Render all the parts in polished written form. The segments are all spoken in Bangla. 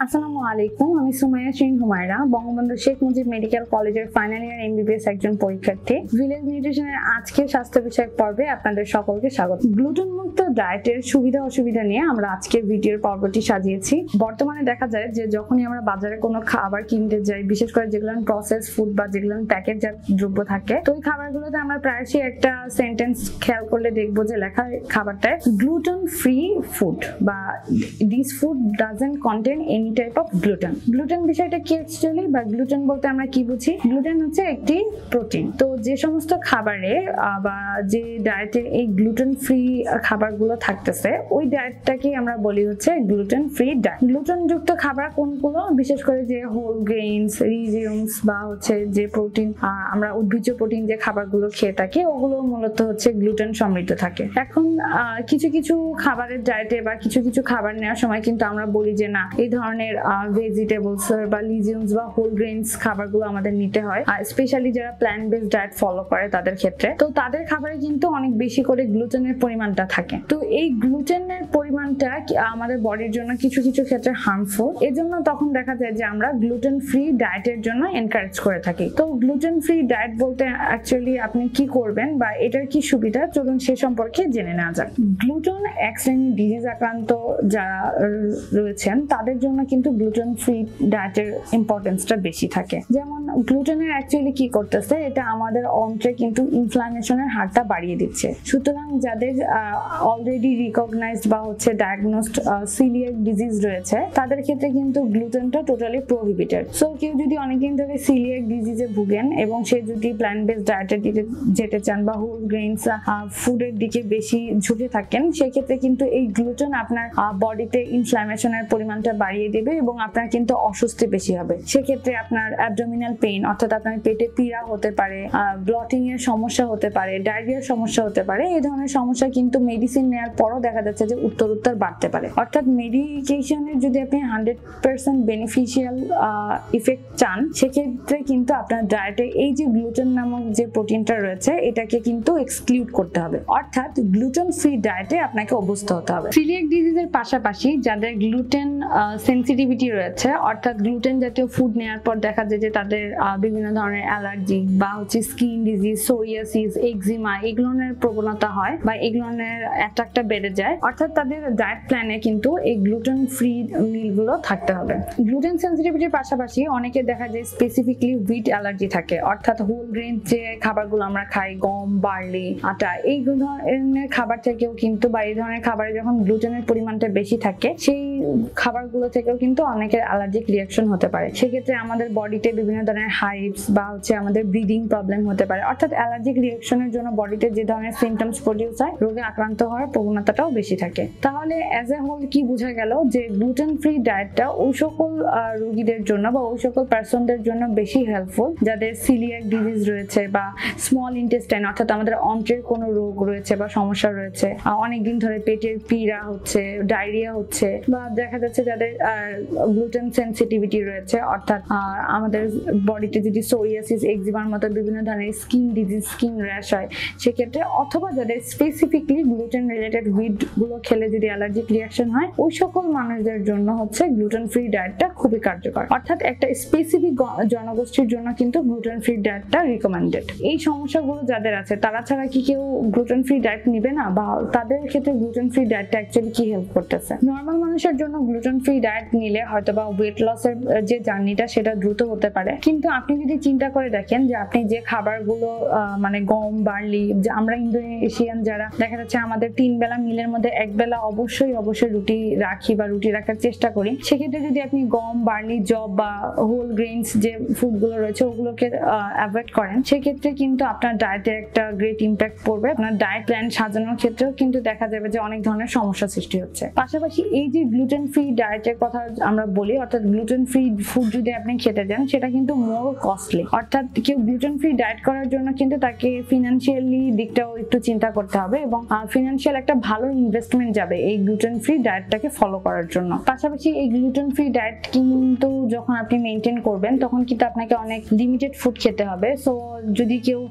আসসালামু আলাইকুম, আমি সুমাইয়া শিরিন হুমায়রা, বঙ্গবন্ধু শেখ মুজিব মেডিকেল কলেজের ফাইনাল ইয়ার এমবিবিএস একজন পরীক্ষার্থী। ভিলেজ নিউট্রিশনের আজকের স্বাস্থ্য বিষয়ক পর্বে আপনাদের সকলকে স্বাগত। গ্লুটেন মুক্ত ডায়েটের সুবিধা অসুবিধা নিয়ে আমরা আজকের ভিডিওর পর্বটি সাজিয়েছি। বর্তমানে দেখা যায় যে যখনই আমরা বাজারে কোনো খাবার কিনতে যাই, বিশেষ করে যেগুলো প্রসেস ফুড বা যেগুলো প্যাকেটজাত দ্রব্য থাকে, তো ওই খাবারগুলোতে আমরা প্রায়শই একটা সেন্টেন্স খেয়াল করলে দেখবো যে লেখা খাবারটায় গ্লুটেন ফ্রি ফুড বা this food doesn't contain any type of gluten. Gluten বিষয়টা কি অ্যাকচুয়ালি, বা গ্লুটেন বলতে আমরা কি বুঝি? গ্লুটেন হচ্ছে একটি প্রোটিন। তো যে সমস্ত খাবারে বা যে ডায়েটে এই গ্লুটেন ফ্রি খাবারগুলো থাকতেছে, ওই ডায়েটটাকে আমরা বলি হচ্ছে গ্লুটেন ফ্রি ডায়েট। গ্লুটেন যুক্ত খাবার কোনগুলো? বিশেষ করে যে হোল গ্রেইনস, রিজিউমস বা হচ্ছে যে প্রোটিন, আমরা উদ্ভিজ্জ প্রোটিন যে খাবারগুলো খেয়ে থাকি, ওগুলো মূলত হচ্ছে গ্লুটেন সমৃদ্ধ থাকে। এখন কিছু কিছু খাবারের ডায়েটে বা কিছু কিছু খাবার নেওয়ার সময় কিন্তু আমরা বলি যে না, এই ধরনের ভেজিটেবলস বা লিজিউমস বা হোল গ্রেইনস খাবারগুলো আমাদের নিতে হয়, স্পেশালি যারা প্ল্যান্ট বেসড ডায়েট ফলো করে তাদের ক্ষেত্রে। তো তাদের খাবারে কিন্তু অনেক বেশি করে গ্লুটেনের পরিমাণটা থাকে। তো এই গ্লুটেনের পরিমাণটা আমাদের বডির জন্য কিছু কিছু ক্ষেত্রে হার্মফুল। এজন্য তখন দেখা যায় যে আমরা গ্লুটেন ফ্রি ডায়েটের জন্য এনকারেজ করে থাকি। তো গ্লুটেন ফ্রি ডায়েট বলতে অ্যাকচুয়ালি আপনি কি করবেন বা এটার কি সুবিধা, চলুন সে সম্পর্কে জেনে নেওয়া যাক। গ্লুটেন এক শ্রেণীর ডিজিজ আক্রান্ত যারা রয়েছেন তাদের জন্য কিন্তু গ্লুটেন ফ্রি ডায়েটের ইম্পর্টেন্সটা বেশি থাকে। যেমন গ্লুটেনের অ্যাকচুয়ালি কি করতেছে, এটা আমাদের অন্ত্রে কিন্তু ইনফ্লামেশনের হারটা বাড়িয়ে দিচ্ছে। সুতরাং যাদের অলরেডি রিকগনাইজড বা হচ্ছে ডায়াগনোসড সিলিয়াক ডিজিজ রয়েছে, তাদের ক্ষেত্রে কিন্তু গ্লুটেনটা টোটালি প্রোহিবিটেড। সো কেউ যদি অনেকদিন ধরে সিলিয়াক ডিজিজে ভুগেন এবং সে যদি প্ল্যান্ট বেসড ডায়েটের দিকে যেতে চান বা হোল গ্রেইনস ফুডের দিকে বেশি ঝুঁকে থাকেন, সেক্ষেত্রে কিন্তু এই গ্লুটেন আপনার বডিতে ইনফ্লামেশনের পরিমাণটা বাড়িয়ে দেবে এবং আপনার কিন্তু অস্বস্তি বেশি হবে। সেক্ষেত্রে আপনার অ্যাবডোমিনাল পেইন, অর্থাৎ আপনার পেটে পীড়া হতে পারে, ব্লটিং এর সমস্যা হতে পারে, ডায়রিয়ার সমস্যা হতে পারে। এই ধরনের সমস্যা কিন্তু মেডিসিন নেওয়ার পরও দেখা যাচ্ছে যে উত্তরোত্তর বাড়তে পারে। অর্থাৎ মেডিকেশনের যদি আপনি 100% বেনিফিশিয়াল ইফেক্ট চান, সেক্ষেত্রে কিন্তু আপনার ডায়েটে এই যে গ্লুটেন নামক যে প্রোটিনটা রয়েছে, এটাকে কিন্তু এক্সক্লুড করতে হবে। অর্থাৎ গ্লুটেন ফ্রি ডায়েটে আপনাকে অভ্যস্ত হতে হবে। সিলিয়াক ডিজিজের পাশাপাশি যাদের গ্লুটেন সেনসিটিভিটি রয়েছে, অর্থাৎ গ্লুটেন জাতীয় ফুড নেওয়ার পর দেখা যায় যে তাদের বিভিন্ন ধরনের অ্যালার্জি বা হচ্ছে স্কিন ডিজিজ, সোরিয়াসিস, এক্সিমা, এগুলোর প্রবণতা হয় বা এগুলোর অ্যাট্রাকটা বেড়ে যায়। অর্থাৎ তাদের ডায়েট প্ল্যানে কিন্তু এই গ্লুটেন ফ্রি মিলগুলো থাকতে হবে। গ্লুটেন সেনসিটিভিটির পাশাপাশি অনেকে দেখা যায় স্পেসিফিকলি হুইট অ্যালার্জি থাকে, অর্থাৎ হোল গ্রেইন যে খাবারগুলো আমরা খাই, গম, বার্লি, আটা, এই ধরনের খাবার থেকেও কিন্তু বা এই ধরনের খাবারে যখন গ্লুটেনের পরিমাণটা বেশি থাকে, সেই খাবারগুলো থেকেও কিন্তু অনেকের অ্যালার্জিক রিঅ্যাকশন হতে পারে। সেক্ষেত্রে আমাদের বডিতে বিভিন্ন ধরনের হাইভস বা হচ্ছে আমাদের ব্রিদিং প্রবলেম হতে পারে। অর্থাৎ অ্যালার্জিক রিঅ্যাকশনের জন্য বডিতে যে ধরনের সিমটমস প্রডিউস হয়, রোগে আক্রান্ত হওয়ার প্রবণতাটাও বেশি থাকে। তাহলে অ্যাজ এ হোল কি বোঝা গেল যে গ্লুটেন ফ্রি ডায়েটটা ওই সকল রোগীদের জন্য বা ওই সকল পার্সনদের জন্য বেশি হেল্পফুল যাদের সিলিয়াক ডিজিজ রয়েছে বা স্মল ইন্টেস্টাইন, অর্থাৎ আমাদের অন্ত্রের কোনো রোগ রয়েছে বা সমস্যা রয়েছে, অনেকদিন ধরে পেটের পীড়া হচ্ছে, ডায়রিয়া হচ্ছে, বা দেখা যাচ্ছে যাদের গ্লুটেন সেনসিটিভিটি রয়েছে, অর্থাৎ আমাদের বডিতে যদি সোরিয়াসিস, এক্সিমার মতো বিভিন্ন ধরনের স্কিন ডিজিজ, স্কিন র্যাশ হয়, সেক্ষেত্রে, অথবা যাদের স্পেসিফিকলি গ্লুটেন রিলেটেড হুইট গুলো খেলে যদি অ্যালার্জিক রিঅ্যাকশন হয়, ওই সকল মানুষদের জন্য হচ্ছে গ্লুটেন ফ্রি ডায়েটটা খুবই কার্যকর। অর্থাৎ একটা স্পেসিফিক জনগোষ্ঠীর জন্য কিন্তু গ্লুটেন ফ্রি ডায়েটটা রিকমেন্ডেড। এই সমস্যাগুলো যাদের আছে তারা ছাড়া কি কেউ গ্লুটেন ফ্রি ডায়েট নিবে না, বা তাদের ক্ষেত্রে গ্লুটেন ফ্রি ডায়েটটা অ্যাকচুয়ালি কি হেল্প করতেছে? নর্মাল মানুষের জন্য গ্লুটেন ফ্রি ডায়েট নিলে হয়তো বা ওয়েট লসের যে জার্নিটা সেটা দ্রুত হতে পারে, কিন্তু আপনি যদি চিন্তা করে দেখেন যে আপনি যে খাবারগুলো মানে গম, বার্লি, আমরা ইন্দোনেশিয়ান যারা দেখা যাচ্ছে আমাদের 3 বেলা মিলের মধ্যে 1 বেলা অবশ্যই রুটি রাখি বা রুটি রাখার চেষ্টা করি, সেক্ষেত্রে যদি আপনি গম, বার্লি, জব বা হোল গ্রেইনস যে ফুডগুলো রয়েছে ওগুলোকে অ্যাভয়েড করেন, সেক্ষেত্রে কিন্তু আপনার ডায়েটে একটা গ্রেট ইম্প্যাক্ট পড়বে। আপনার ডায়েট প্ল্যান সাজানোর ক্ষেত্রেও কিন্তু দেখা যাবে যে অনেক ধরনের সমস্যা সৃষ্টি হচ্ছে। পাশাপাশি এই যে গ্লুটেন ফ্রি ডায়েটের কথা আমরা বলি, অর্থাৎ গ্লুটেন ফ্রি ফুড যদি আপনি খেতে যান, সেটা কিন্তু মোর কস্টলি। অর্থাৎ কেউ গ্লুটেন ফ্রি ডায়েট করার জন্য কিন্তু তাকে ফিনান্সিয়ালি দিকটাও একটু চিন্তা করতে হবে এবং ফিনান্সিয়াল একটা ভালো ইনভেস্টমেন্ট যাবে এই গ্লুটেন ফ্রি ডায়েটটাকে ফলো করার জন্য। পাশাপাশি এই গ্লুটেন ফ্রি ডায়েট কিন্তু যখন আপনি মেনটেন করবেন, তখন কিন্তু আপনাকে অনেক লিমিটেড ফুড খেতে হবে। সো যদি কেউ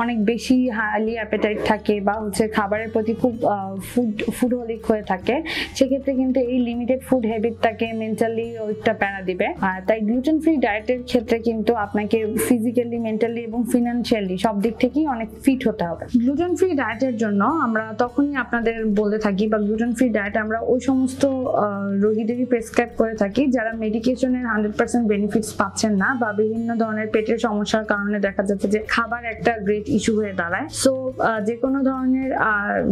অনেক বেশি হাইলি অ্যাপেটাইট থাকে বা হচ্ছে খাবারের প্রতি খুব ফুডহলিক হয়ে থাকে, সেক্ষেত্রে কিন্তু এই লিমিটেড ফুড হ্যাবিটটা আপনাকে মেন্টালি ওইটা প্যারা দিবে। আর তাই গ্লুটেন ফ্রি ডায়েটের ক্ষেত্রে কিন্তু আপনাকে ফিজিক্যালি, মেন্টালি এবং ফিনান্সিয়ালি সব দিক থেকেই অনেক ফিট হতে হবে। গ্লুটেন ফ্রি ডায়েটের জন্য আমরা তখনই আপনাদের বলে থাকি, বা গ্লুটেন ফ্রি ডায়েট আমরা ওই সমস্ত রোগীদেরই প্রেসক্রাইব করে থাকি যারা মেডিকেশনের 100% বেনিফিটস পাচ্ছেন না, বা বিভিন্ন ধরনের পেটের সমস্যার কারণে দেখা যাচ্ছে যে খাবার একটা গ্রেট ইস্যু হয়ে দাঁড়ায়। সো যে কোনো ধরনের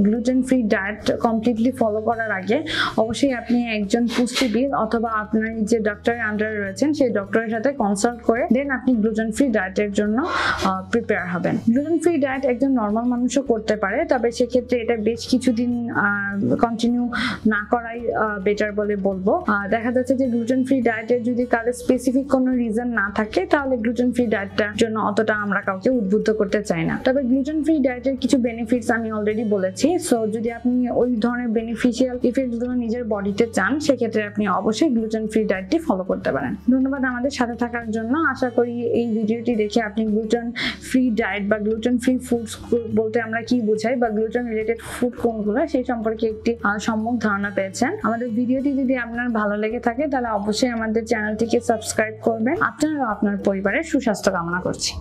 gluten free diet completely follow করার আগে অবশ্যই আপনি একজন পুষ্টিবিদ অথবা আপনার যে ডক্টরের আন্ডারে রয়েছেন সেই ডক্টরের সাথে কনসাল্ট করে দেন আপনি গ্লুটেন ফ্রি ডায়েটের জন্য প্রিপেয়ার হবেন। গ্লুটেন ফ্রি ডায়েট একজন নর্মাল মানুষও করতে পারে, তবে সেক্ষেত্রে এটা বেশ কিছুদিন কন্টিনিউ না করাই বেটার বলে বলবো। দেখা যাচ্ছে যে গ্লুটেন ফ্রি ডায়েটের যদি কারো স্পেসিফিক কোনো রিজন না থাকে তাহলে গ্লুটেন ফ্রি ডায়েটটার জন্য অতটা আমরা কাউকে উদ্বুদ্ধ করতে চাই না। তবে গ্লুটেন ফ্রি ডায়েটের কিছু বেনিফিটস আমি অলরেডি বলেছি। সো যদি আপনি ওই ধরনের বেনিফিশিয়াল ইফেক্টগুলো নিজের বডিতে চান সেক্ষেত্রে আপনি অবশ্যই গ্লুটেন ফ্রি ডায়েটটি ফলো করতে পারেন। ধন্যবাদ আমাদের সাথে থাকার জন্য। আশা করি এই ভিডিওটি দেখে আপনি গ্লুটেন ফ্রি ডায়েট বা গ্লুটেন ফ্রি ফুডস বলতে আমরা কি বোঝাই বা গ্লুটেন রিলেটেড ফুড কোনগুলো সেই সম্পর্কে একটি সম্যক ধারণা পেয়েছেন। আমাদের ভিডিওটি যদি আপনার ভালো লেগে থাকে তাহলে অবশ্যই আমাদের চ্যানেলটিকে সাবস্ক্রাইব করবেন। আপনারা আপনার পরিবারের সুস্বাস্থ্য কামনা করছি।